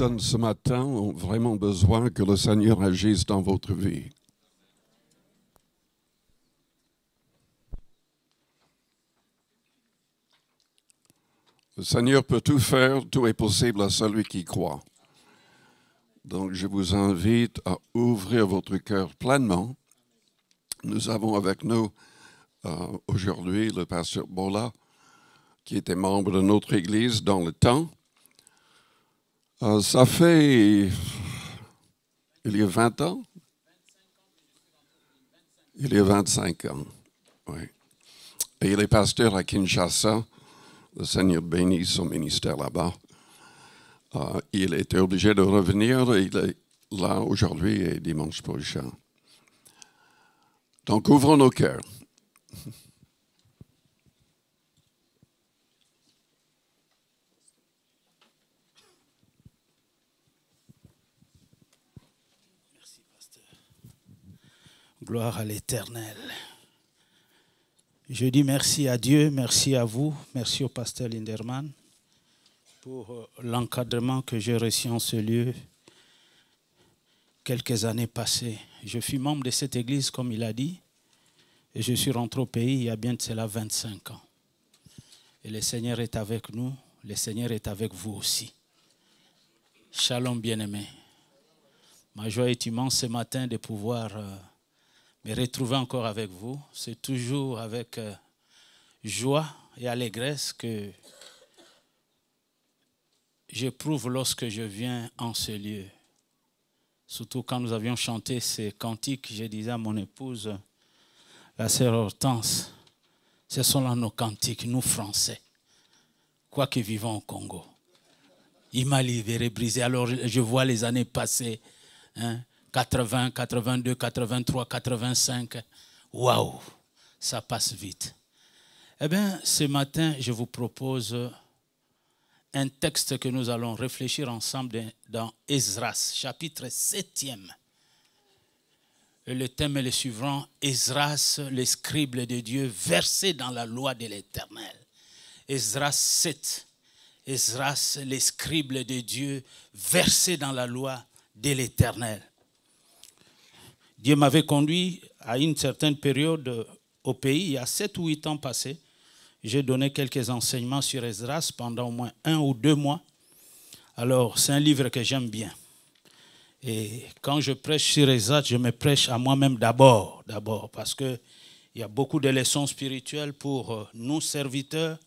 personnes ce matin ont vraiment besoin que le Seigneur agisse dans votre vie? Le Seigneur peut tout faire, tout est possible à celui qui croit. Donc je vous invite à ouvrir votre cœur pleinement. Nous avons avec nous aujourd'hui le pasteur Bola, qui était membre de notre Église dans le temps. Ça fait, il y a 20 ans? Il y a 25 ans, oui. Et il est pasteur à Kinshasa. Le Seigneur bénit son ministère là-bas. Il était obligé de revenir. Il est là aujourd'hui et dimanche prochain. Donc, ouvrons nos cœurs. Merci, pasteur. Gloire à l'Éternel. Je dis merci à Dieu, merci à vous, merci au pasteur Linderman pour l'encadrement que j'ai reçu en ce lieu quelques années passées. Je fus membre de cette église, comme il a dit, et je suis rentré au pays il y a bien de cela 25 ans. Et le Seigneur est avec nous, le Seigneur est avec vous aussi. Shalom, bien-aimés. Ma joie est immense ce matin de pouvoir me retrouver encore avec vous. C'est toujours avec joie et allégresse que j'éprouve lorsque je viens en ce lieu. Surtout quand nous avions chanté ces cantiques, je disais à mon épouse, la sœur Hortense, ce sont là nos cantiques, nous Français, quoique vivons au Congo. Il m'a libéré, brisé. Alors je vois les années passées, 80, 82, 83, 85. Waouh, ça passe vite. Eh bien, ce matin, je vous propose un texte que nous allons réfléchir ensemble dans Esdras, chapitre 7e. Et le thème est le suivant, Esdras, le scribe de Dieu, versé dans la loi de l'Éternel. Esdras 7, Esdras, le scribe de Dieu, versé dans la loi de l'Éternel. Dieu m'avait conduit à une certaine période au pays, il y a 7 ou 8 ans passés. J'ai donné quelques enseignements sur Esdras pendant au moins 1 ou 2 mois. Alors, c'est un livre que j'aime bien. Et quand je prêche sur Esdras, je me prêche à moi-même d'abord, parce qu'il y a beaucoup de leçons spirituelles pour nous, serviteurs.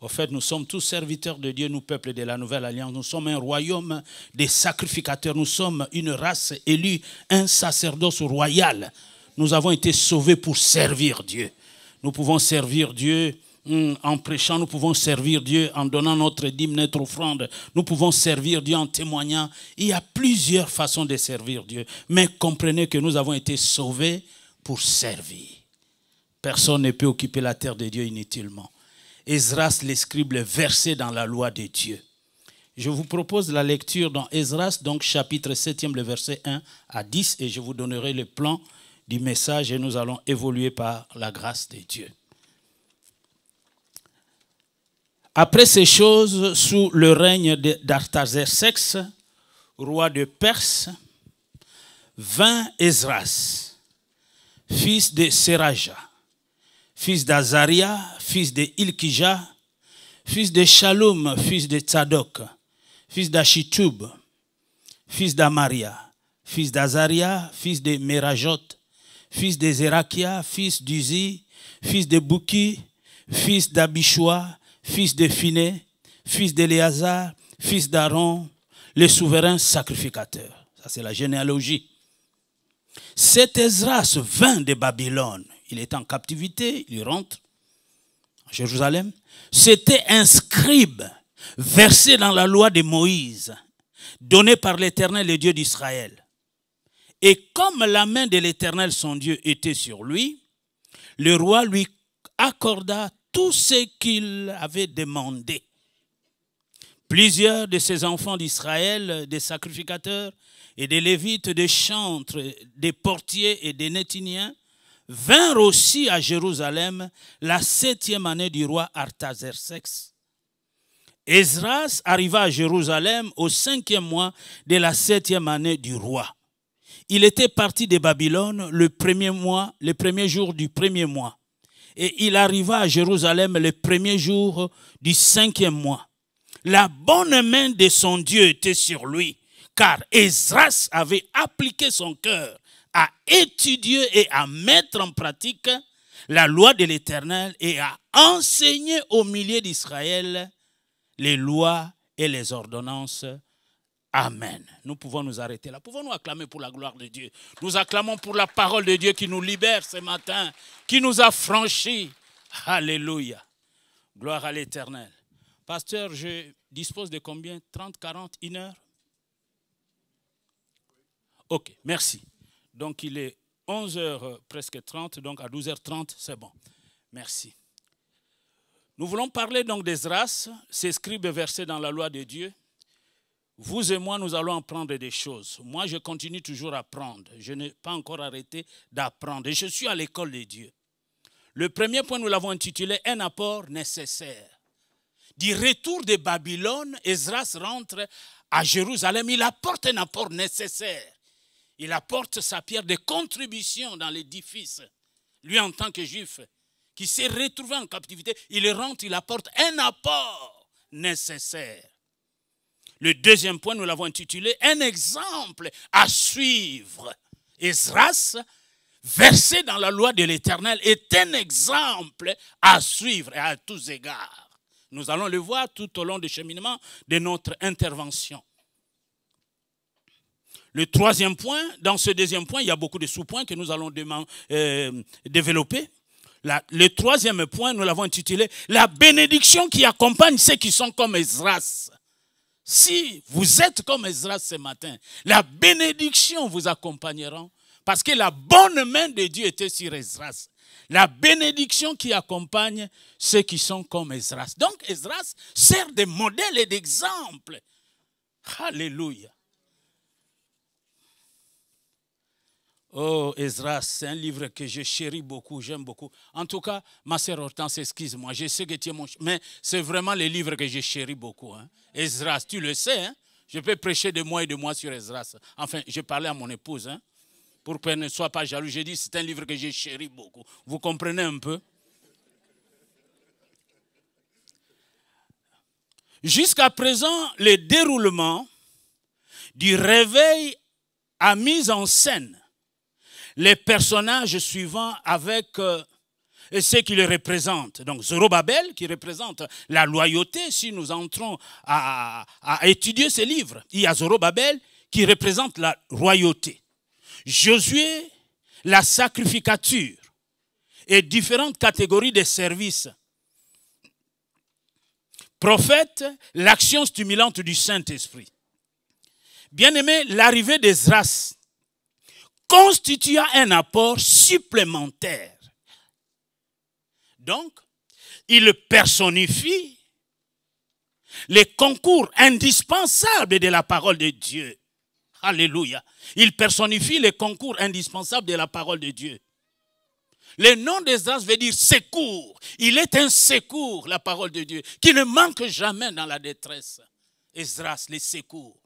En fait, nous sommes tous serviteurs de Dieu, nous, peuple de la Nouvelle Alliance. Nous sommes un royaume des sacrificateurs. Nous sommes une race élue, un sacerdoce royal. Nous avons été sauvés pour servir Dieu. Nous pouvons servir Dieu en prêchant, nous pouvons servir Dieu en donnant notre dîme, notre offrande. Nous pouvons servir Dieu en témoignant. Il y a plusieurs façons de servir Dieu. Mais comprenez que nous avons été sauvés pour servir. Personne ne peut occuper la terre de Dieu inutilement. Esdras, le scribe, versé dans la loi de Dieu. Je vous propose la lecture dans Esdras, donc chapitre 7e, le verset 1 à 10, et je vous donnerai le plan du message et nous allons évoluer par la grâce de Dieu. Après ces choses, sous le règne d'Artaxerxès, roi de Perse, vint Esdras, fils de Seraja, fils d'Azaria, fils de Ilkija, fils de Shalom, fils de Tzadok, fils d'Achitoub, fils d'Amaria, fils d'Azaria, fils de Merajot, fils de Zerakia, fils d'Uzi, fils de Bouki, fils d'Abishua, fils de Phiné, fils d'Éléazar, fils d'Aaron, le souverain sacrificateur. Ça, c'est la généalogie. Cet Esdras vint de Babylone. Il est en captivité, il rentre à Jérusalem. C'était un scribe versé dans la loi de Moïse, donnée par l'Éternel, le Dieu d'Israël. Et comme la main de l'Éternel, son Dieu, était sur lui, le roi lui accorda tout ce qu'il avait demandé. Plusieurs de ses enfants d'Israël, des sacrificateurs et des Lévites, des chantres, des portiers et des Nétiniens, vinrent aussi à Jérusalem la 7e année du roi Artaxerxès. Esdras arriva à Jérusalem au 5e mois de la 7e année du roi. Il était parti de Babylone le premier jour du 1er mois. Et il arriva à Jérusalem le 1er jour du 5e mois. La bonne main de son Dieu était sur lui, car Esdras avait appliqué son cœur à étudier et à mettre en pratique la loi de l'Éternel et à enseigner au milieu d'Israël les lois et les ordonnances. Amen. Nous pouvons nous arrêter là. Pouvons-nous acclamer pour la gloire de Dieu? Nous acclamons pour la parole de Dieu qui nous libère ce matin, qui nous a franchis. Alléluia. Gloire à l'Éternel. Pasteur, je dispose de combien? 30, 40, 1 heure? Ok, merci. Donc il est 11h presque 30, donc à 12h30, c'est bon. Merci. Nous voulons parler donc d'Esdras, ces scribes versés dans la loi de Dieu. Vous et moi, nous allons apprendre des choses. Moi, je continue toujours à apprendre. Je n'ai pas encore arrêté d'apprendre. Et je suis à l'école de Dieu. Le premier point, nous l'avons intitulé « Un apport nécessaire ». Du retour de Babylone, Esdras rentre à Jérusalem. Il apporte un apport nécessaire. Il apporte sa pierre de contribution dans l'édifice. Lui, en tant que juif, qui s'est retrouvé en captivité, il rentre, il apporte un apport nécessaire. Le deuxième point, nous l'avons intitulé « Un exemple à suivre ». Esdras, versé dans la loi de l'Éternel, est un exemple à suivre et à tous égards. Nous allons le voir tout au long du cheminement de notre intervention. Le troisième point, dans ce deuxième point, il y a beaucoup de sous-points que nous allons développer. Le troisième point, nous l'avons intitulé « La bénédiction qui accompagne ceux qui sont comme Esdras ». Si vous êtes comme Esdras ce matin, la bénédiction vous accompagnera parce que la bonne main de Dieu était sur Esdras. La bénédiction qui accompagne ceux qui sont comme Esdras. Donc Esdras sert de modèle et d'exemple. Alléluia. Oh, Esdras, c'est un livre que je chéris beaucoup, j'aime beaucoup. En tout cas, ma sœur Hortense, excuse-moi, je sais que tu es mon... Mais c'est vraiment le livre que je chéris beaucoup. Hein. Esdras, tu le sais, hein? Je peux prêcher de moi et de moi sur Esdras. Enfin, j'ai parlé à mon épouse, hein? Pour qu'elle ne soit pas jalouse. J'ai dit, c'est un livre que je chéris beaucoup. Vous comprenez un peu? Jusqu'à présent, le déroulement du réveil a mis en scène les personnages suivants avec ce qui les représentent. Donc Zorobabel qui représente la loyauté, si nous entrons à étudier ces livres. Il y a Zorobabel qui représente la royauté. Josué, la sacrificature et différentes catégories de services. Prophète, l'action stimulante du Saint-Esprit. Bien-aimé, l'arrivée d'Esdras constitua un apport supplémentaire. Donc, il personnifie les concours indispensables de la parole de Dieu. Alléluia. Il personnifie les concours indispensables de la parole de Dieu. Le nom d'Esdras veut dire secours. Il est un secours, la parole de Dieu, qui ne manque jamais dans la détresse. Esdras, les secours.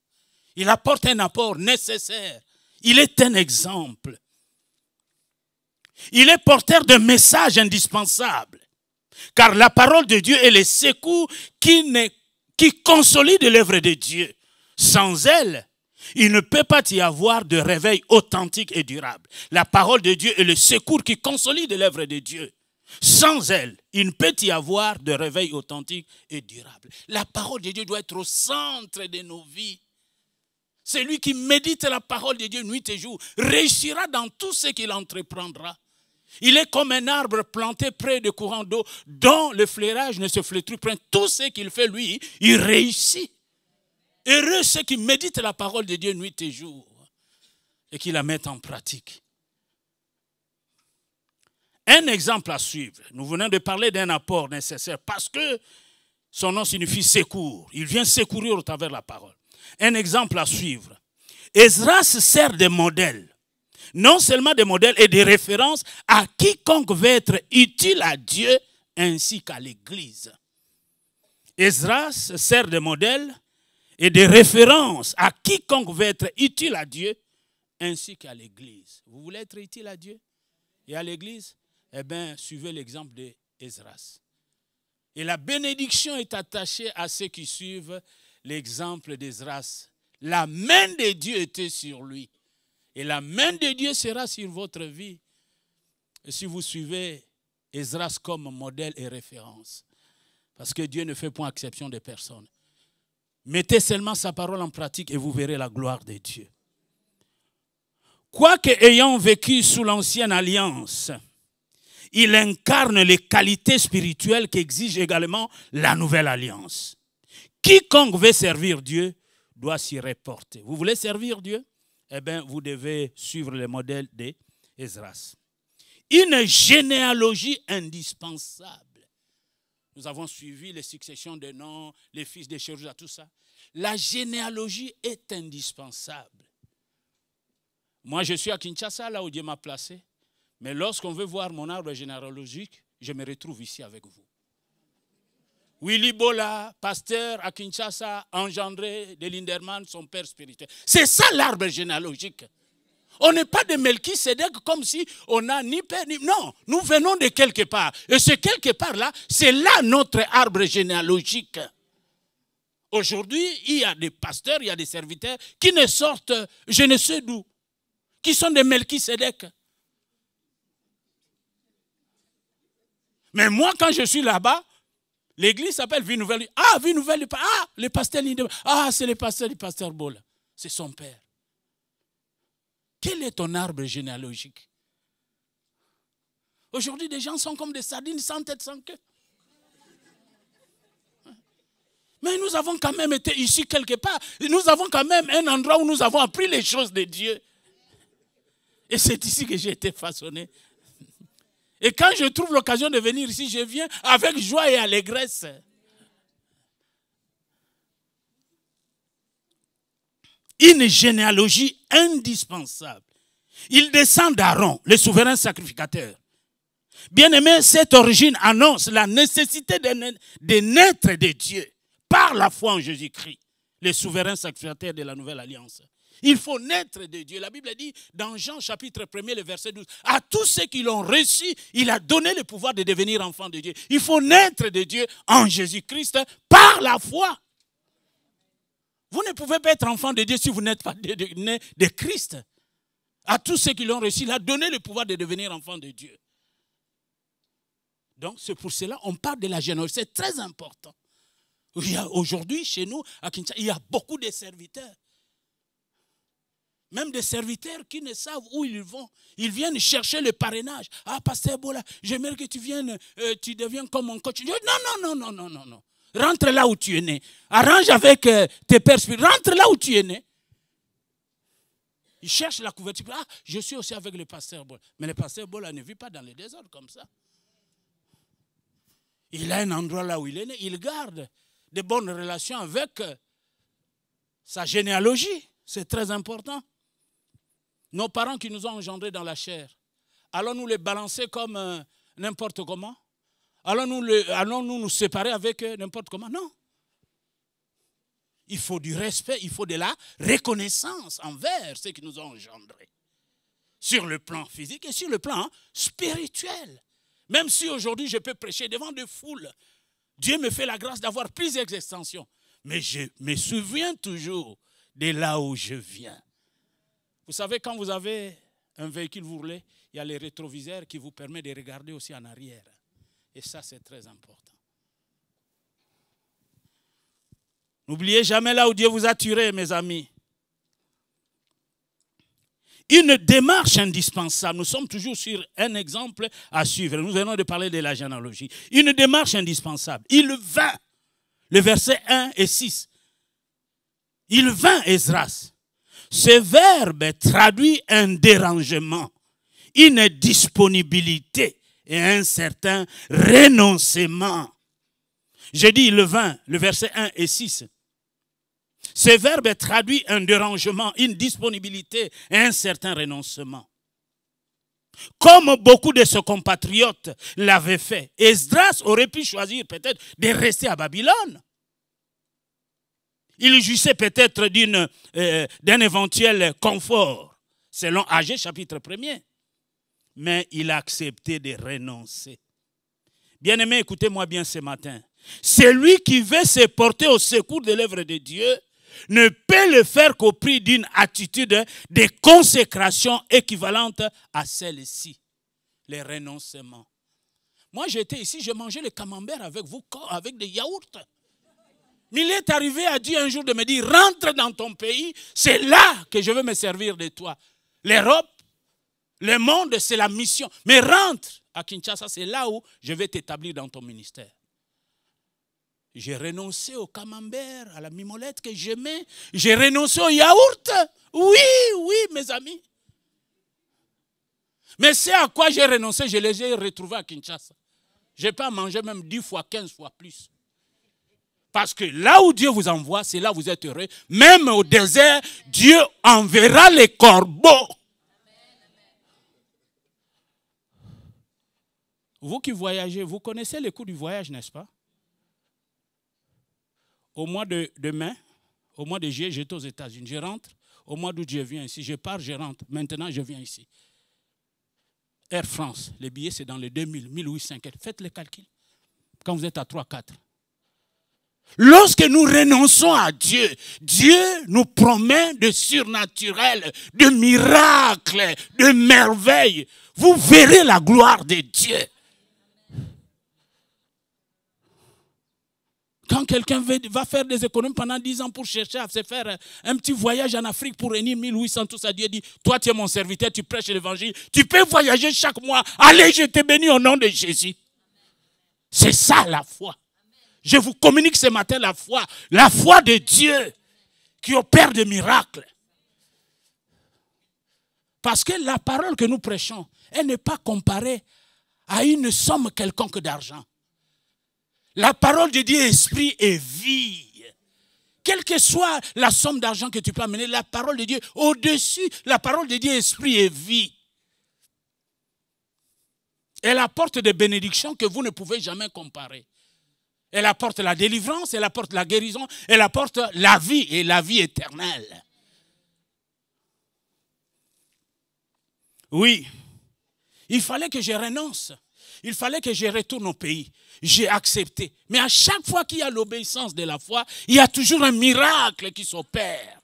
Il apporte un apport nécessaire. Il est un exemple. Il est porteur de messages indispensables. Car la parole de Dieu est le secours qui consolide l'œuvre de Dieu. Sans elle, il ne peut pas y avoir de réveil authentique et durable. La parole de Dieu est le secours qui consolide l'œuvre de Dieu. Sans elle, il ne peut y avoir de réveil authentique et durable. La parole de Dieu doit être au centre de nos vies. Celui qui médite la parole de Dieu nuit et jour réussira dans tout ce qu'il entreprendra. Il est comme un arbre planté près de courants d'eau dont le fleurage ne se flétrit point. Tout ce qu'il fait, lui, il réussit. Heureux ceux qui méditent la parole de Dieu nuit et jour et qui la mettent en pratique. Un exemple à suivre. Nous venons de parler d'un apport nécessaire parce que son nom signifie secours. Il vient secourir au travers de la parole. Un exemple à suivre. Esdras sert de modèle. Non seulement des modèles et des références à quiconque veut être utile à Dieu ainsi qu'à l'Église. Esdras sert de modèle et de référence à quiconque veut être utile à Dieu ainsi qu'à l'Église. Vous voulez être utile à Dieu et à l'Église? Eh bien, suivez l'exemple d'Esdras. Et la bénédiction est attachée à ceux qui suivent l'exemple d'Esdras. La main de Dieu était sur lui. Et la main de Dieu sera sur votre vie. Et si vous suivez Esdras comme modèle et référence. Parce que Dieu ne fait point exception de personne. Mettez seulement sa parole en pratique et vous verrez la gloire de Dieu. Quoique ayant vécu sous l'ancienne alliance, il incarne les qualités spirituelles qu'exige également la nouvelle alliance. Quiconque veut servir Dieu doit s'y reporter. Vous voulez servir Dieu? Eh bien, vous devez suivre le modèle d'Esdras. Une généalogie indispensable. Nous avons suivi les successions de noms, les fils des chirurgiens, tout ça. La généalogie est indispensable. Moi, je suis à Kinshasa, là où Dieu m'a placé. Mais lorsqu'on veut voir mon arbre généalogique, je me retrouve ici avec vous. Willy Bola, pasteur à Kinshasa, engendré de Linderman, son père spirituel. C'est ça l'arbre généalogique. On n'est pas de Melchisédek comme si on n'a ni père ni... Non, nous venons de quelque part. Et ce quelque part-là, c'est là notre arbre généalogique. Aujourd'hui, il y a des pasteurs, il y a des serviteurs qui ne sortent, je ne sais d'où, qui sont des Melchisédek. Mais moi, quand je suis là-bas, l'église s'appelle Vie Nouvelle. Ah, Vie Nouvelle, ah, le pasteur Lindemann. Ah, c'est le pasteur du pasteur Bola. C'est son père. Quel est ton arbre généalogique? Aujourd'hui, des gens sont comme des sardines sans tête, sans queue. Mais nous avons quand même été ici quelque part. Nous avons quand même un endroit où nous avons appris les choses de Dieu. Et c'est ici que j'ai été façonné. Et quand je trouve l'occasion de venir ici, je viens avec joie et allégresse. Une généalogie indispensable. Il descend d'Aaron, le souverain sacrificateur. Bien-aimé, cette origine annonce la nécessité de naître de Dieu par la foi en Jésus-Christ, le souverain sacrificateur de la nouvelle alliance. Il faut naître de Dieu. La Bible dit dans Jean chapitre 1, le verset 12, à tous ceux qui l'ont reçu, il a donné le pouvoir de devenir enfants de Dieu. Il faut naître de Dieu en Jésus-Christ par la foi. Vous ne pouvez pas être enfant de Dieu si vous n'êtes pas né de Christ. À tous ceux qui l'ont reçu, il a donné le pouvoir de devenir enfant de Dieu. Donc c'est pour cela qu'on parle de la généalogie. C'est très important. Aujourd'hui, chez nous, à Kinshasa, il y a beaucoup de serviteurs. Même des serviteurs qui ne savent où ils vont. Ils viennent chercher le parrainage. Ah, pasteur Bola, j'aimerais que tu viennes, tu deviens comme mon coach. Non. Rentre là où tu es né. Arrange avec tes pères spirituels. Rentre là où tu es né. Ils cherchent la couverture. Ah, je suis aussi avec le pasteur Bola. Mais le pasteur Bola ne vit pas dans le désordre comme ça. Il a un endroit là où il est né. Il garde de bonnes relations avec sa généalogie. C'est très important. Nos parents qui nous ont engendrés dans la chair, allons-nous les balancer comme n'importe comment? Allons-nous nous séparer avec eux n'importe comment? Non. Il faut du respect, il faut de la reconnaissance envers ceux qui nous ont engendrés. Sur le plan physique et sur le plan spirituel. Même si aujourd'hui je peux prêcher devant des foules, Dieu me fait la grâce d'avoir plusieurs extensions. Mais je me souviens toujours de là où je viens. Vous savez, quand vous avez un véhicule, vous roulez, il y a les rétroviseurs qui vous permettent de regarder aussi en arrière. Et ça, c'est très important. N'oubliez jamais là où Dieu vous a tiré, mes amis. Une démarche indispensable. Nous sommes toujours sur un exemple à suivre. Nous venons de parler de la généalogie. Une démarche indispensable. Il vint, le verset 1 et 6. Il vint, Esdras. Ce verbe traduit un dérangement, une disponibilité et un certain renoncement. J'ai dit il vint, le verset 1 et 6. Ce verbe traduit un dérangement, une disponibilité et un certain renoncement. Comme beaucoup de ses compatriotes l'avaient fait, Esdras aurait pu choisir peut-être de rester à Babylone. Il jouissait peut-être d'un éventuel confort, selon Agé chapitre 1er. Mais il a accepté de renoncer. Bien-aimé, écoutez-moi bien ce matin. Celui qui veut se porter au secours de l'œuvre de Dieu ne peut le faire qu'au prix d'une attitude de consécration équivalente à celle-ci. Le renoncement. Moi, j'étais ici, je mangeais le camembert avec vous, avec des yaourts. Mais il est arrivé à Dieu un jour de me dire, rentre dans ton pays, c'est là que je veux me servir de toi. L'Europe, le monde, c'est la mission. Mais rentre à Kinshasa, c'est là où je vais t'établir dans ton ministère. J'ai renoncé au camembert, à la mimolette que j'aimais. J'ai renoncé au yaourt. Oui, oui, mes amis. Mais c'est à quoi j'ai renoncé, je les ai retrouvés à Kinshasa. Je n'ai pas mangé même 10 fois, 15 fois plus. Parce que là où Dieu vous envoie, c'est là où vous êtes heureux. Même au désert, Dieu enverra les corbeaux. Vous qui voyagez, vous connaissez le coût du voyage, n'est-ce pas? Au mois de mai, au mois de juillet, j'étais aux États-Unis. Je rentre, au mois d'août, je viens ici. Je pars, je rentre. Maintenant, je viens ici. Air France, les billets, c'est dans les 2000, 1800. Faites le calcul. Quand vous êtes à 3, 4. Lorsque nous renonçons à Dieu, Dieu nous promet de surnaturel, de miracles, de merveilles. Vous verrez la gloire de Dieu. Quand quelqu'un va faire des économies pendant 10 ans pour chercher à se faire un petit voyage en Afrique pour réunir 1800, tout ça, Dieu dit, toi tu es mon serviteur, tu prêches l'évangile, tu peux voyager chaque mois. Allez, je te bénis au nom de Jésus. C'est ça la foi. Je vous communique ce matin la foi de Dieu qui opère des miracles. Parce que la parole que nous prêchons, elle n'est pas comparée à une somme quelconque d'argent. La parole de Dieu est esprit et vie. Quelle que soit la somme d'argent que tu peux amener, la parole de Dieu, au-dessus, la parole de Dieu est esprit et vie. Elle apporte des bénédictions que vous ne pouvez jamais comparer. Elle apporte la délivrance, elle apporte la guérison, elle apporte la vie et la vie éternelle. Oui, il fallait que je renonce. Il fallait que je retourne au pays. J'ai accepté. Mais à chaque fois qu'il y a l'obéissance de la foi, il y a toujours un miracle qui s'opère.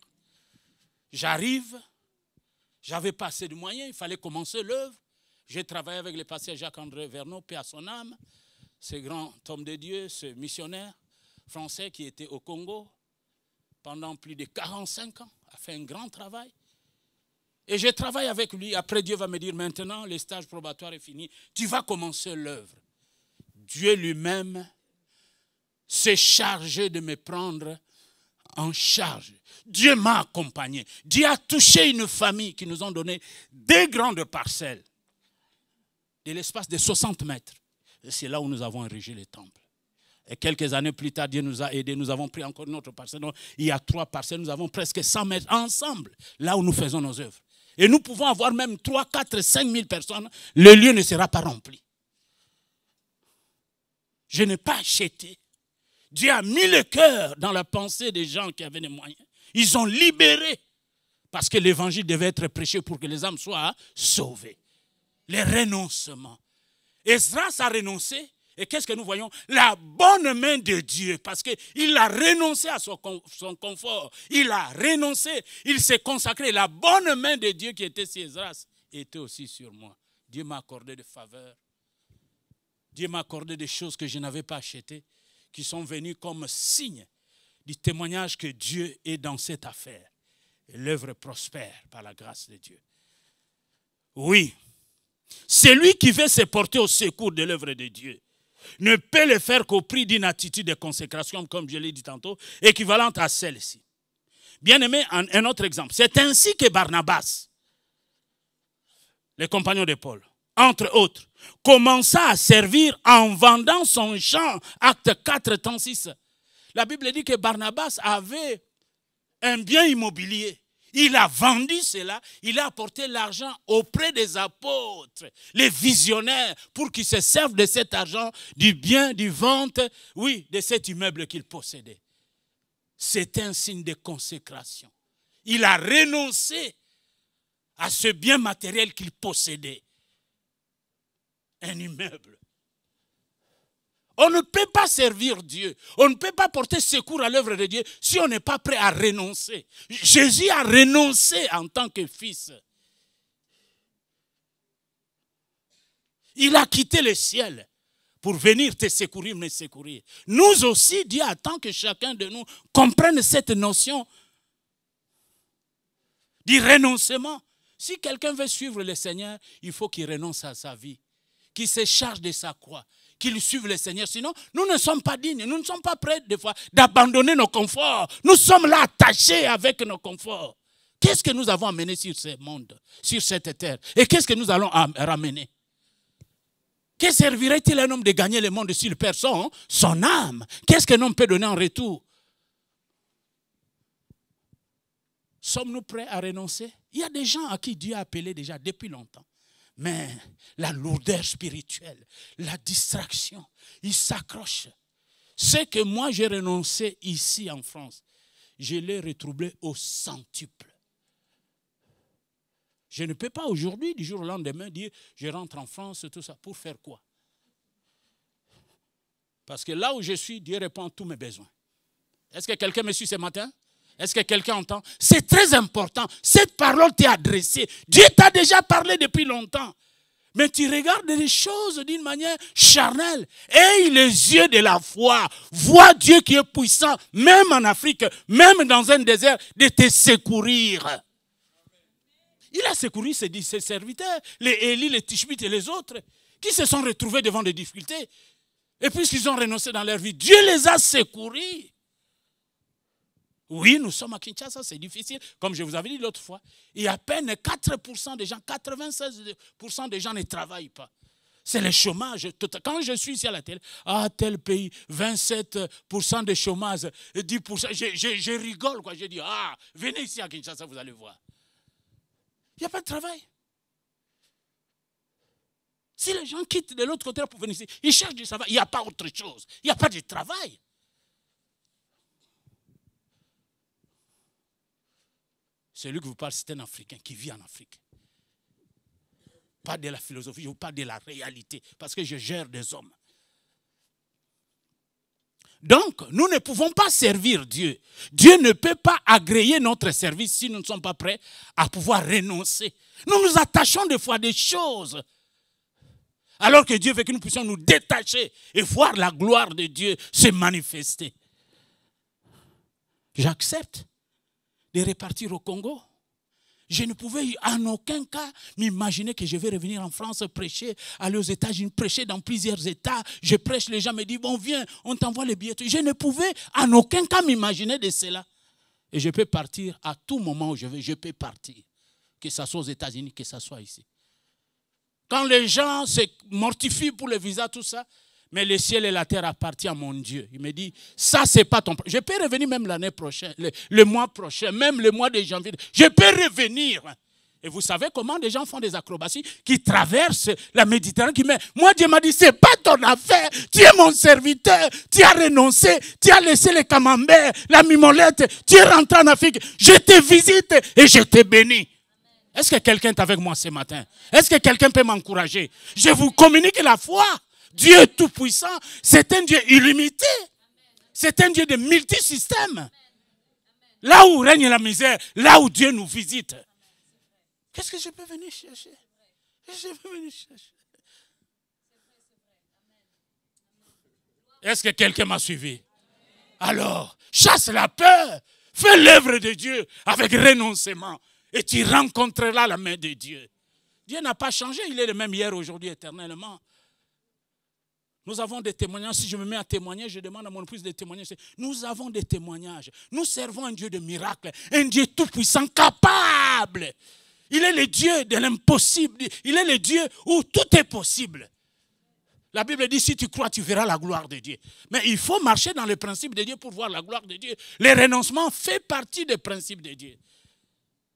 J'arrive, j'avais pas assez de moyens, il fallait commencer l'œuvre. J'ai travaillé avec le pasteur Jacques-André Verneau, paix à son âme, ce grand homme de Dieu, ce missionnaire français qui était au Congo pendant plus de 45 ans, a fait un grand travail. Et je travaille avec lui. Après, Dieu va me dire, maintenant, le stage probatoire est fini. Tu vas commencer l'œuvre. Dieu lui-même s'est chargé de me prendre en charge. Dieu m'a accompagné. Dieu a touché une famille qui nous ont donné des grandes parcelles de l'espace de 60 mètres. Et c'est là où nous avons érigé le temple. Et quelques années plus tard, Dieu nous a aidés. Nous avons pris encore une autre parcelle. Donc, il y a 3 parcelles. Nous avons presque 100 mètres ensemble, là où nous faisons nos œuvres. Et nous pouvons avoir même 3, 4, 5 000 personnes. Le lieu ne sera pas rempli. Je n'ai pas acheté. Dieu a mis le cœur dans la pensée des gens qui avaient les moyens. Ils ont libéré. Parce que l'évangile devait être prêché pour que les âmes soient sauvées. Les renoncements. Esdras a renoncé. Et qu'est-ce que nous voyons? La bonne main de Dieu. Parce qu'il a renoncé à son confort. Il a renoncé. Il s'est consacré. La bonne main de Dieu qui était sur Esdras était aussi sur moi. Dieu m'a accordé des faveurs. Dieu m'a accordé des choses que je n'avais pas achetées, qui sont venues comme signe du témoignage que Dieu est dans cette affaire. Et l'œuvre prospère par la grâce de Dieu. Oui, celui qui veut se porter au secours de l'œuvre de Dieu ne peut le faire qu'au prix d'une attitude de consécration, comme je l'ai dit tantôt, équivalente à celle-ci. Bien aimé, un autre exemple. C'est ainsi que Barnabas, les compagnons de Paul, entre autres, commença à servir en vendant son champ. Acte 4, 36. La Bible dit que Barnabas avait un bien immobilier. Il a vendu cela, il a apporté l'argent auprès des apôtres, les visionnaires, pour qu'ils se servent de cet argent, du bien, du vente, oui, de cet immeuble qu'il possédait. C'est un signe de consécration. Il a renoncé à ce bien matériel qu'il possédait. Un immeuble. On ne peut pas servir Dieu. On ne peut pas porter secours à l'œuvre de Dieu si on n'est pas prêt à renoncer. Jésus a renoncé en tant que fils. Il a quitté le ciel pour venir te secourir, me secourir. Nous aussi, Dieu attend que chacun de nous comprenne cette notion du renoncement. Si quelqu'un veut suivre le Seigneur, il faut qu'il renonce à sa vie, qu'il se charge de sa croix, qu'il suive le Seigneur. Sinon, nous ne sommes pas dignes, nous ne sommes pas prêts des fois d'abandonner nos conforts. Nous sommes là attachés avec nos conforts. Qu'est-ce que nous avons amené sur ce monde, sur cette terre? Et qu'est-ce que nous allons ramener? Que servirait-il à un homme de gagner le monde s'il perd son âme? Qu'est-ce qu'un homme peut donner en retour? Sommes-nous prêts à renoncer? Il y a des gens à qui Dieu a appelé déjà depuis longtemps. Mais la lourdeur spirituelle, la distraction, ils s'accrochent. Ce que moi j'ai renoncé ici en France, je l'ai retrouvé au centuple. Je ne peux pas aujourd'hui, du jour au lendemain, dire je rentre en France, tout ça. Pour faire quoi? Parce que là où je suis, Dieu répond à tous mes besoins. Est-ce que quelqu'un me suit ce matin? Est-ce que quelqu'un entend? C'est très important. Cette parole t'est adressée. Dieu t'a déjà parlé depuis longtemps. Mais tu regardes les choses d'une manière charnelle. Aie les yeux de la foi. Vois Dieu qui est puissant, même en Afrique, même dans un désert, de te secourir. Il a secouru ses serviteurs, les Élie, les Tishbite et les autres, qui se sont retrouvés devant des difficultés. Et puisqu'ils ont renoncé dans leur vie, Dieu les a secourus. Oui, nous sommes à Kinshasa, c'est difficile. Comme je vous avais dit l'autre fois, il y a à peine 4% des gens, 96% des gens ne travaillent pas. C'est le chômage. Quand je suis ici à la télé, tel pays, 27% de chômage, 10%, je rigole, quoi. Je dis, venez ici à Kinshasa, vous allez voir. Il n'y a pas de travail. Si les gens quittent de l'autre côté pour venir ici, ils cherchent du travail, il n'y a pas autre chose. Il n'y a pas de travail. Celui que vous parlez, c'est un Africain qui vit en Afrique. Pas de la philosophie, je vous parle de la réalité, parce que je gère des hommes. Donc, nous ne pouvons pas servir Dieu. Dieu ne peut pas agréer notre service si nous ne sommes pas prêts à pouvoir renoncer. Nous nous attachons des fois à des choses, alors que Dieu veut que nous puissions nous détacher et voir la gloire de Dieu se manifester. J'accepte de repartir au Congo. Je ne pouvais en aucun cas m'imaginer que je vais revenir en France prêcher, aller aux États-Unis, prêcher dans plusieurs États. Je prêche, les gens me disent, bon viens, on t'envoie les billets. Je ne pouvais en aucun cas m'imaginer de cela. Et je peux partir à tout moment où je veux, je peux partir. Que ce soit aux États-Unis, que ce soit ici. Quand les gens se mortifient pour le visa, tout ça, mais le ciel et la terre appartiennent à mon Dieu. Il me dit, ça c'est pas ton problème. Je peux revenir même l'année prochaine, le mois prochain, même le mois de janvier. Je peux revenir. Et vous savez comment des gens font des acrobaties qui traversent la Méditerranée, qui met. Moi Dieu m'a dit, c'est pas ton affaire. Tu es mon serviteur. Tu as renoncé. Tu as laissé les camemberts, la mimolette. Tu es rentré en Afrique. Je te visite et je te bénis. Est-ce que quelqu'un est avec moi ce matin? Est-ce que quelqu'un peut m'encourager? Je vous communique la foi. Dieu est tout puissant. C'est un Dieu illimité. C'est un Dieu de multisystèmes. Là où règne la misère, là où Dieu nous visite. Qu'est-ce que je peux venir chercher? Je peux venir chercher. Est-ce que quelqu'un m'a suivi? Alors, chasse la peur. Fais l'œuvre de Dieu avec renoncement. Et tu rencontreras la main de Dieu. Dieu n'a pas changé. Il est le même hier, aujourd'hui, éternellement. Nous avons des témoignages. Si je me mets à témoigner, je demande à mon épouse de témoigner. Nous avons des témoignages. Nous servons un Dieu de miracles. Un Dieu tout-puissant, capable. Il est le Dieu de l'impossible. Il est le Dieu où tout est possible. La Bible dit, si tu crois, tu verras la gloire de Dieu. Mais il faut marcher dans le principe de Dieu pour voir la gloire de Dieu. Le renoncement fait partie des principes de Dieu.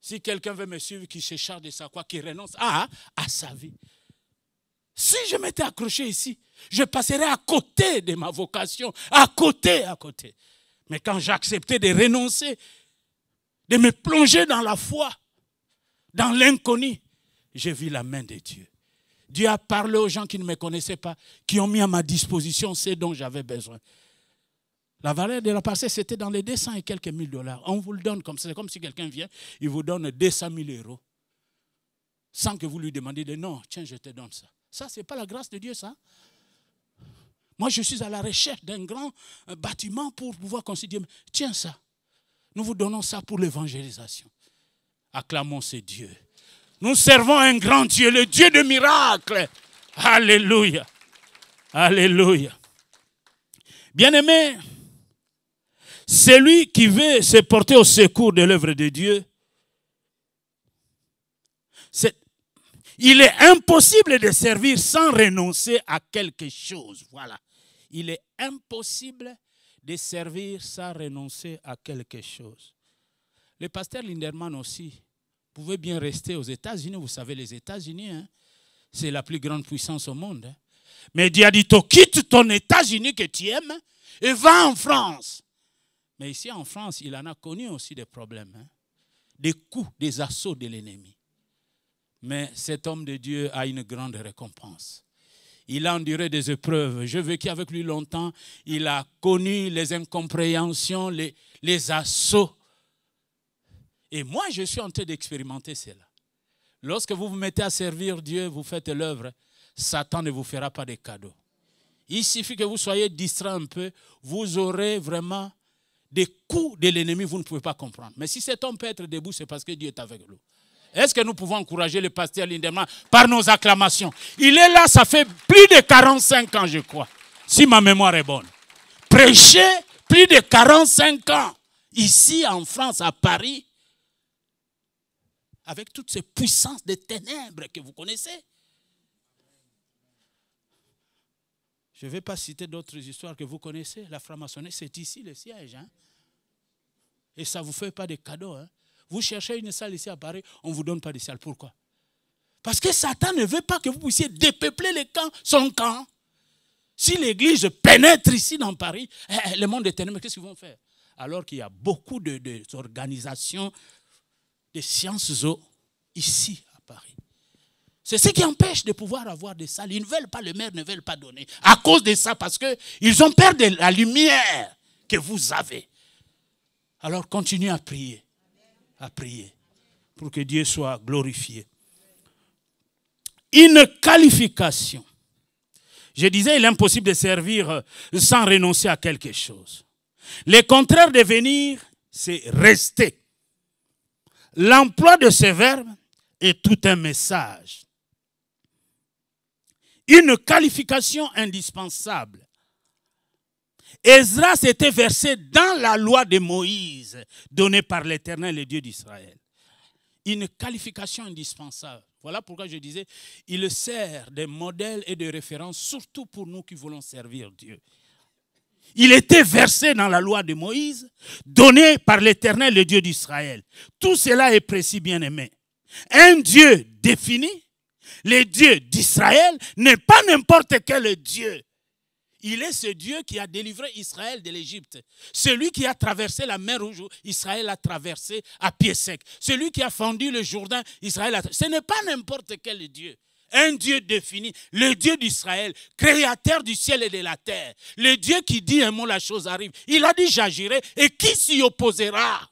Si quelqu'un veut me suivre, qui se charge de sa croix, qui renonce à sa vie. Si je m'étais accroché ici, je passerais à côté de ma vocation. À côté. Mais quand j'ai accepté de renoncer, de me plonger dans la foi, dans l'inconnu, j'ai vu la main de Dieu. Dieu a parlé aux gens qui ne me connaissaient pas, qui ont mis à ma disposition ce dont j'avais besoin. La valeur de la parcelle, c'était dans les 200 et quelques mille dollars. On vous le donne comme ça. C'est comme si quelqu'un vient, il vous donne 200 000 euros. Sans que vous lui demandiez de non, tiens, je te donne ça. Ça, ce n'est pas la grâce de Dieu, ça. Moi, je suis à la recherche d'un grand bâtiment pour pouvoir considérer. Tiens ça. Nous vous donnons ça pour l'évangélisation. Acclamons ce Dieu. Nous servons un grand Dieu, le Dieu de miracles. Alléluia. Alléluia. Bien-aimé, celui qui veut se porter au secours de l'œuvre de Dieu, il est impossible de servir sans renoncer à quelque chose. Voilà. Il est impossible de servir sans renoncer à quelque chose. Le pasteur Linderman aussi pouvait bien rester aux États-Unis. Vous savez, les États-Unis, hein, c'est la plus grande puissance au monde. Hein. Mais Dieu a dit, quitte ton États-Unis que tu aimes et va en France. Mais ici en France, il en a connu aussi des problèmes. Hein, des coups, des assauts de l'ennemi. Mais cet homme de Dieu a une grande récompense. Il a enduré des épreuves. J'ai vécu avec lui longtemps. Il a connu les incompréhensions, les assauts. Et moi, je suis en train d'expérimenter cela. Lorsque vous vous mettez à servir Dieu, vous faites l'œuvre, Satan ne vous fera pas de cadeaux. Il suffit que vous soyez distrait un peu, vous aurez vraiment des coups de l'ennemi, vous ne pouvez pas comprendre. Mais si cet homme peut être debout, c'est parce que Dieu est avec lui. Est-ce que nous pouvons encourager le pasteur Linderman par nos acclamations? Il est là, ça fait plus de 45 ans, je crois, si ma mémoire est bonne. Prêcher plus de 45 ans, ici en France, à Paris, avec toutes ces puissances des ténèbres que vous connaissez. Je ne vais pas citer d'autres histoires que vous connaissez. La franc-maçonnerie, c'est ici le siège. Hein? Et ça ne vous fait pas de cadeaux. Hein? Vous cherchez une salle ici à Paris, on ne vous donne pas de salle. Pourquoi? Parce que Satan ne veut pas que vous puissiez dépeupler le camp, son camp. Si l'église pénètre ici dans Paris, le monde des ténèbres, qu'est-ce qu'ils vont faire? Alors qu'il y a beaucoup d'organisations, de sciences ici à Paris. C'est ce qui empêche de pouvoir avoir des salles. Ils ne veulent pas, le maire ne veut pas donner. À cause de ça, parce qu'ils ont peur de la lumière que vous avez. Alors continuez à prier. À prier. Pour que Dieu soit glorifié. Une qualification. Je disais, il est impossible de servir sans renoncer à quelque chose. Le contraire de venir, c'est rester. L'emploi de ce verbe est tout un message. Une qualification indispensable. Esdras était versé dans la loi de Moïse, donnée par l'Éternel, le Dieu d'Israël. Une qualification indispensable. Voilà pourquoi je disais, il sert de modèle et de référence, surtout pour nous qui voulons servir Dieu. Il était versé dans la loi de Moïse, donnée par l'Éternel, le Dieu d'Israël. Tout cela est précis, bien-aimé. Un Dieu défini, le Dieu d'Israël, n'est pas n'importe quel Dieu. Il est ce Dieu qui a délivré Israël de l'Égypte. Celui qui a traversé la mer Rouge, Israël a traversé à pied sec. Celui qui a fendu le Jourdain, Israël a traversé. Ce n'est pas n'importe quel Dieu. Un Dieu défini, le Dieu d'Israël, créateur du ciel et de la terre. Le Dieu qui dit un mot, la chose arrive. Il a dit j'agirai et qui s'y opposera?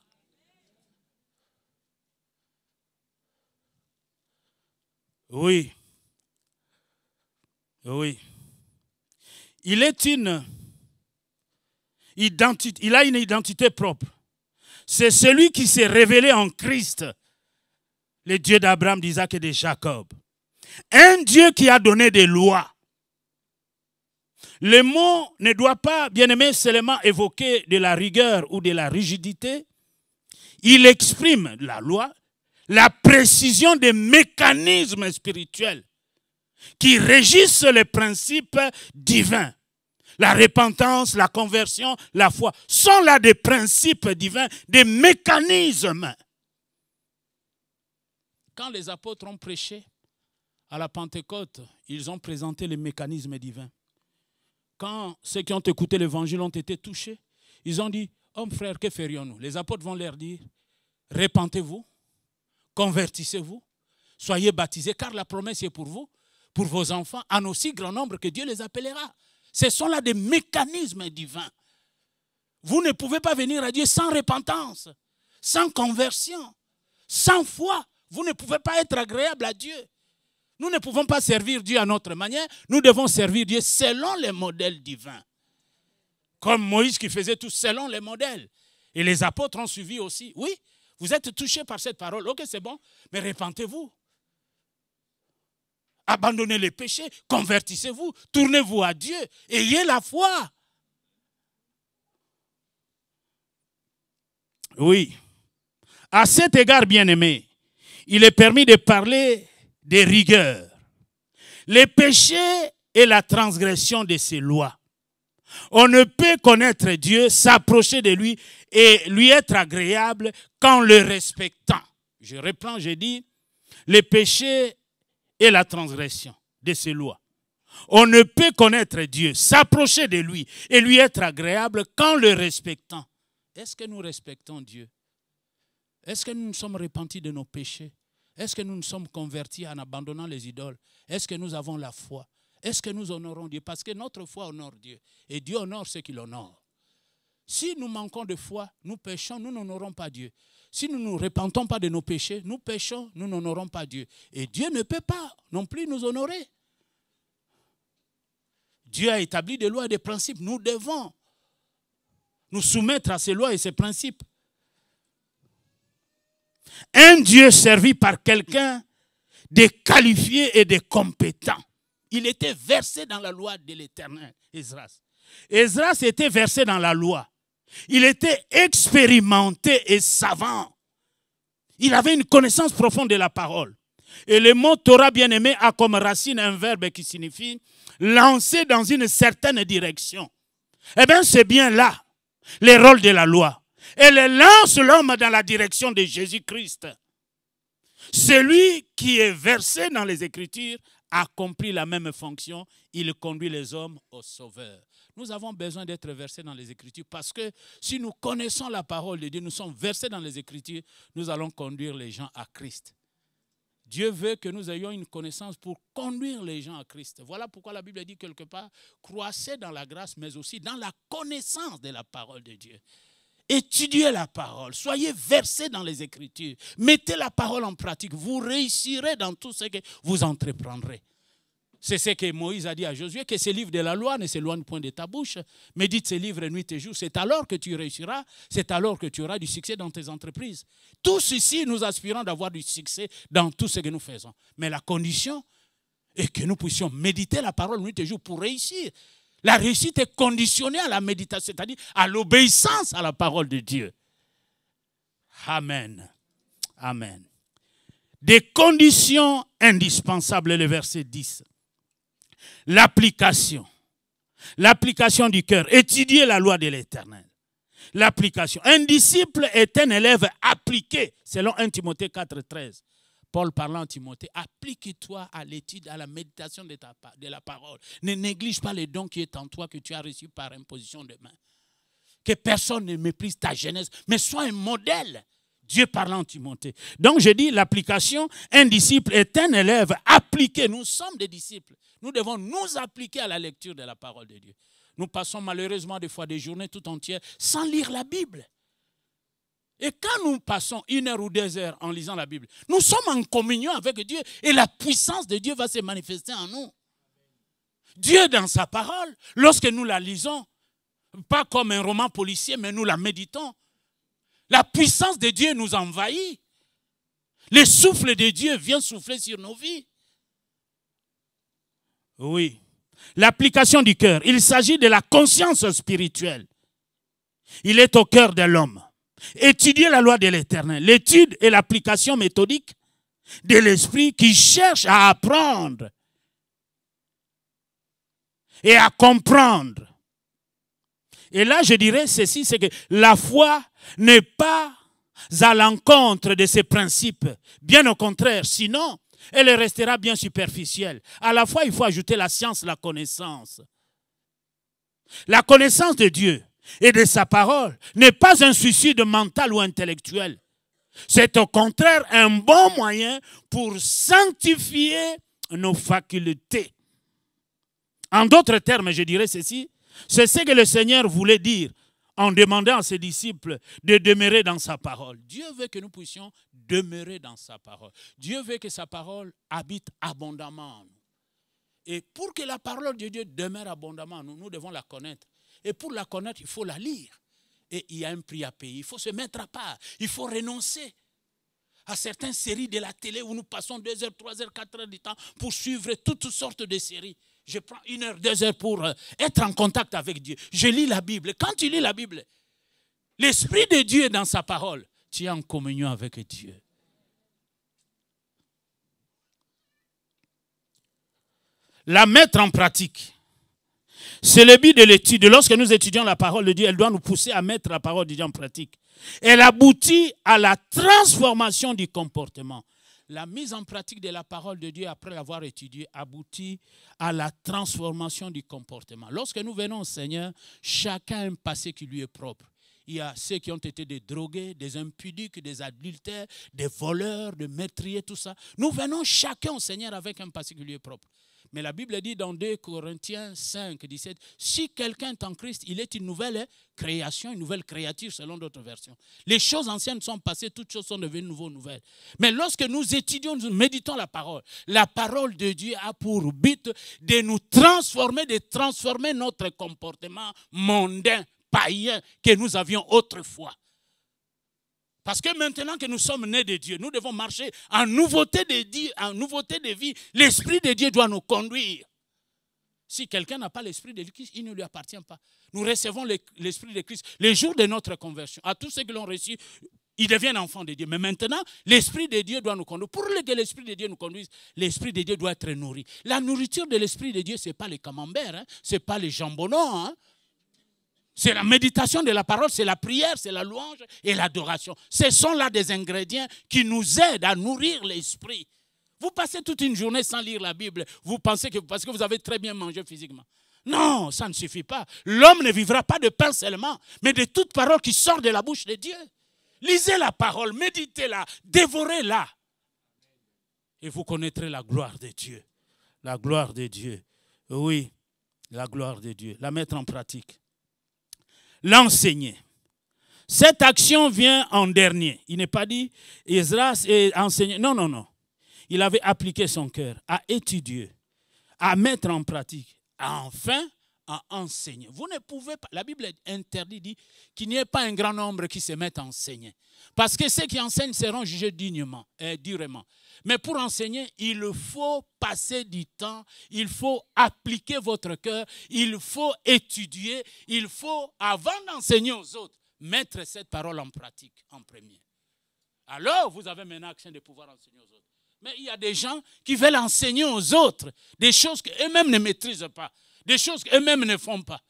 Oui. Oui. Il a une identité propre. C'est celui qui s'est révélé en Christ, le Dieu d'Abraham, d'Isaac et de Jacob. Un Dieu qui a donné des lois. Le mot ne doit pas, bien aimé, seulement évoquer de la rigueur ou de la rigidité. Il exprime la loi, la précision des mécanismes spirituels qui régissent les principes divins. La repentance, la conversion, la foi sont là des principes divins, des mécanismes. Quand les apôtres ont prêché à la Pentecôte, ils ont présenté les mécanismes divins. Quand ceux qui ont écouté l'évangile ont été touchés, ils ont dit, Hommes, frères, que ferions-nous? Les apôtres vont leur dire, repentez-vous, convertissez-vous, soyez baptisés, car la promesse est pour vous, pour vos enfants, en aussi grand nombre que Dieu les appellera. Ce sont là des mécanismes divins. Vous ne pouvez pas venir à Dieu sans repentance, sans conversion, sans foi. Vous ne pouvez pas être agréable à Dieu. Nous ne pouvons pas servir Dieu à notre manière. Nous devons servir Dieu selon les modèles divins. Comme Moïse qui faisait tout selon les modèles. Et les apôtres ont suivi aussi. Oui, vous êtes touchés par cette parole. Ok, c'est bon, mais repentez-vous. Abandonnez les péchés, convertissez-vous, tournez-vous à Dieu, ayez la foi. Oui. À cet égard, bien-aimés, il est permis de parler des rigueurs, les péchés et la transgression de ses lois. On ne peut connaître Dieu, s'approcher de lui et lui être agréable qu'en le respectant. Je reprends, j'ai dit, les péchés et la transgression de ses lois. On ne peut connaître Dieu, s'approcher de lui et lui être agréable qu'en le respectant. Est-ce que nous respectons Dieu? Est-ce que nous nous sommes repentis de nos péchés? Est-ce que nous nous sommes convertis en abandonnant les idoles? Est-ce que nous avons la foi? Est-ce que nous honorons Dieu? Parce que notre foi honore Dieu. Et Dieu honore ceux qui l'honorent. Si nous manquons de foi, nous péchons, nous n'honorons pas Dieu. Si nous ne nous repentons pas de nos péchés, nous péchons, nous n'honorons pas Dieu. Et Dieu ne peut pas non plus nous honorer. Dieu a établi des lois et des principes. Nous devons nous soumettre à ces lois et ces principes. Un Dieu servi par quelqu'un de qualifié et de compétent. Il était versé dans la loi de l'Éternel, Esdras. Esdras était versé dans la loi. Il était expérimenté et savant. Il avait une connaissance profonde de la parole. Et le mot Torah bien-aimé a comme racine un verbe qui signifie lancer dans une certaine direction. Eh bien, c'est bien là le rôle de la loi. Elle lance l'homme dans la direction de Jésus-Christ. Celui qui est versé dans les Écritures accomplit la même fonction. Il conduit les hommes au Sauveur. Nous avons besoin d'être versés dans les Écritures parce que si nous connaissons la parole de Dieu, nous sommes versés dans les Écritures, nous allons conduire les gens à Christ. Dieu veut que nous ayons une connaissance pour conduire les gens à Christ. Voilà pourquoi la Bible dit quelque part, croissez dans la grâce, mais aussi dans la connaissance de la parole de Dieu. Étudiez la parole, soyez versés dans les Écritures, mettez la parole en pratique, vous réussirez dans tout ce que vous entreprendrez. C'est ce que Moïse a dit à Josué, que ces livres de la loi ne s'éloignent point de ta bouche. Médite ces livres nuit et jour, c'est alors que tu réussiras, c'est alors que tu auras du succès dans tes entreprises. Tous ici, nous aspirons d'avoir du succès dans tout ce que nous faisons. Mais la condition est que nous puissions méditer la parole nuit et jour pour réussir. La réussite est conditionnée à la méditation, c'est-à-dire à l'obéissance à la parole de Dieu. Amen. Amen. Des conditions indispensables, le verset 10. L'application du cœur, étudier la loi de l'Éternel. L'application. Un disciple est un élève appliqué, selon 1 Timothée 4,13. Paul parlant à Timothée, applique-toi à l'étude, à la méditation de la parole. Ne néglige pas les dons qui est en toi que tu as reçus par imposition de main. Que personne ne méprise ta jeunesse, mais sois un modèle. Dieu parlant à Timothée. Donc je dis l'application, un disciple est un élève appliqué. Nous sommes des disciples. Nous devons nous appliquer à la lecture de la parole de Dieu. Nous passons malheureusement des fois des journées tout entières sans lire la Bible. Et quand nous passons 1 heure ou 2 heures en lisant la Bible, nous sommes en communion avec Dieu et la puissance de Dieu va se manifester en nous. Dieu dans sa parole, lorsque nous la lisons, pas comme un roman policier, mais nous la méditons, la puissance de Dieu nous envahit. Le souffle de Dieu vient souffler sur nos vies. Oui. L'application du cœur. Il s'agit de la conscience spirituelle. Il est au cœur de l'homme. Étudier la loi de l'Éternel. L'étude et l'application méthodique de l'esprit qui cherche à apprendre et à comprendre. Et là, je dirais ceci, c'est que la foi n'est pas à l'encontre de ces principes. Bien au contraire, sinon, elle restera bien superficielle. À la fois, il faut ajouter la science, la connaissance. La connaissance de Dieu et de sa parole n'est pas un suicide mental ou intellectuel. C'est au contraire un bon moyen pour sanctifier nos facultés. En d'autres termes, je dirais ceci, c'est ce que le Seigneur voulait dire en demandant à ses disciples de demeurer dans sa parole. Dieu veut que nous puissions demeurer dans sa parole. Dieu veut que sa parole habite abondamment en nous. Et pour que la parole de Dieu demeure abondamment en nous, nous devons la connaître. Et pour la connaître, il faut la lire. Et il y a un prix à payer. Il faut se mettre à part. Il faut renoncer à certaines séries de la télé où nous passons 2 heures, 3 heures, 4 heures de temps pour suivre toutes sortes de séries. Je prends 1 heure, 2 heures pour être en contact avec Dieu. Je lis la Bible. Quand tu lis la Bible, l'Esprit de Dieu est dans sa parole. Tu es en communion avec Dieu. La mettre en pratique. C'est le but de l'étude. Lorsque nous étudions la parole de Dieu, elle doit nous pousser à mettre la parole de Dieu en pratique. Elle aboutit à la transformation du comportement. La mise en pratique de la parole de Dieu, après l'avoir étudiée, aboutit à la transformation du comportement. Lorsque nous venons au Seigneur, chacun a un passé qui lui est propre. Il y a ceux qui ont été des drogués, des impudiques, des adultères, des voleurs, des meurtriers, tout ça. Nous venons chacun au Seigneur avec un passé qui lui est propre. Mais la Bible dit dans 2 Corinthiens 5, 17, si quelqu'un est en Christ, il est une nouvelle création, une nouvelle créature selon d'autres versions. Les choses anciennes sont passées, toutes choses sont devenues nouvelles. Mais lorsque nous étudions, nous méditons la parole de Dieu a pour but de nous transformer, de transformer notre comportement mondain, païen que nous avions autrefois. Parce que maintenant que nous sommes nés de Dieu, nous devons marcher en nouveauté de vie. L'Esprit de Dieu doit nous conduire. Si quelqu'un n'a pas l'Esprit de Christ, il ne lui appartient pas. Nous recevons l'Esprit de Christ les jours de notre conversion. À tous ceux qui l'ont reçu, ils deviennent enfants de Dieu. Mais maintenant, l'Esprit de Dieu doit nous conduire. Pour que l'Esprit de Dieu nous conduise, l'Esprit de Dieu doit être nourri. La nourriture de l'Esprit de Dieu, ce n'est pas les camemberts, hein? Ce n'est pas les jambonnons, hein? C'est la méditation de la parole, c'est la prière, c'est la louange et l'adoration. Ce sont là des ingrédients qui nous aident à nourrir l'esprit. Vous passez toute une journée sans lire la Bible, vous pensez que parce que vous avez très bien mangé physiquement. Non, ça ne suffit pas. L'homme ne vivra pas de pain seulement, mais de toute parole qui sort de la bouche de Dieu. Lisez la parole, méditez-la, dévorez-la. Et vous connaîtrez la gloire de Dieu. La gloire de Dieu. Oui, la gloire de Dieu. La mettre en pratique. L'enseigner. Cette action vient en dernier. Il n'est pas dit Esdras est enseigné. Non, non, non. Il avait appliqué son cœur à étudier, à mettre en pratique, enfin à enseigner. Vous ne pouvez pas, la Bible interdit, dit qu'il n'y ait pas un grand nombre qui se mettent à enseigner. Parce que ceux qui enseignent seront jugés durement. Mais pour enseigner, il faut passer du temps, il faut appliquer votre cœur, il faut étudier, il faut, avant d'enseigner aux autres, mettre cette parole en pratique en premier. Alors, vous avez maintenant action de pouvoir enseigner aux autres. Mais il y a des gens qui veulent enseigner aux autres des choses qu'eux-mêmes ne maîtrisent pas, des choses qu'eux-mêmes ne font pas.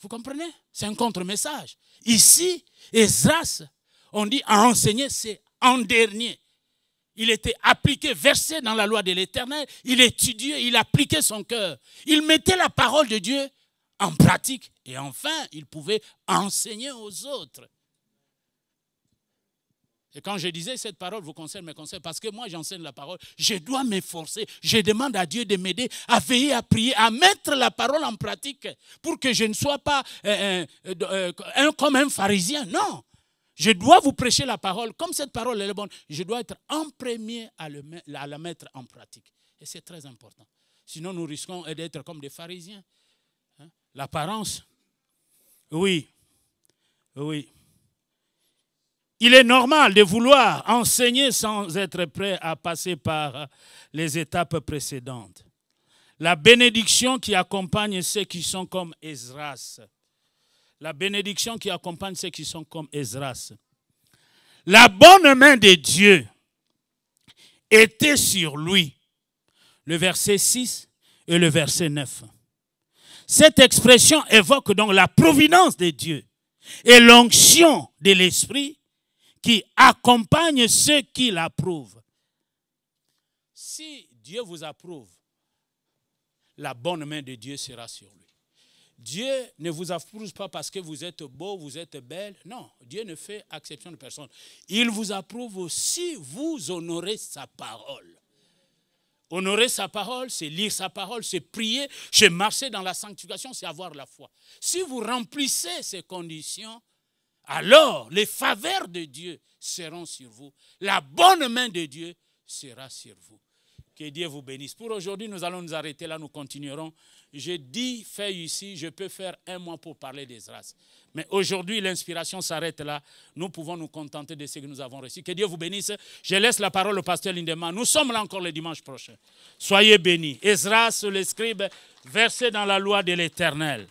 Vous comprenez? C'est un contre-message. Ici, Esdras, on dit à enseigner, c'est en dernier. Il était appliqué, versé dans la loi de l'Éternel. Il étudiait, il appliquait son cœur. Il mettait la parole de Dieu en pratique. Et enfin, il pouvait enseigner aux autres. Et quand je disais cette parole vous concerne, me concerne, parce que moi j'enseigne la parole, je dois m'efforcer. Je demande à Dieu de m'aider à veiller, à prier, à mettre la parole en pratique pour que je ne sois pas comme un pharisien. Non. Je dois vous prêcher la parole. Comme cette parole elle est bonne, je dois être en premier à la mettre en pratique. Et c'est très important. Sinon, nous risquons d'être comme des pharisiens. Hein? L'apparence. Oui. Oui. Il est normal de vouloir enseigner sans être prêt à passer par les étapes précédentes. La bénédiction qui accompagne ceux qui sont comme Esdras. La bénédiction qui accompagne ceux qui sont comme Esdras. La bonne main de Dieu était sur lui. Le verset 6 et le verset 9. Cette expression évoque donc la providence de Dieu et l'onction de l'Esprit qui accompagne ceux qui l'approuvent. Si Dieu vous approuve, la bonne main de Dieu sera sur lui. Dieu ne vous approuve pas parce que vous êtes beau, vous êtes belle. Non, Dieu ne fait exception de personne. Il vous approuve si vous honorez sa parole. Honorer sa parole, c'est lire sa parole, c'est prier, c'est marcher dans la sanctification, c'est avoir la foi. Si vous remplissez ces conditions, alors les faveurs de Dieu seront sur vous. La bonne main de Dieu sera sur vous. Que Dieu vous bénisse. Pour aujourd'hui, nous allons nous arrêter là, nous continuerons. J'ai dit, fait ici, je peux faire un mois pour parler d'Esdras. Mais aujourd'hui, l'inspiration s'arrête là. Nous pouvons nous contenter de ce que nous avons reçu. Que Dieu vous bénisse. Je laisse la parole au pasteur Lindemann. Nous sommes là encore le dimanche prochain. Soyez bénis. Esdras, le scribe, versé dans la loi de l'Éternel.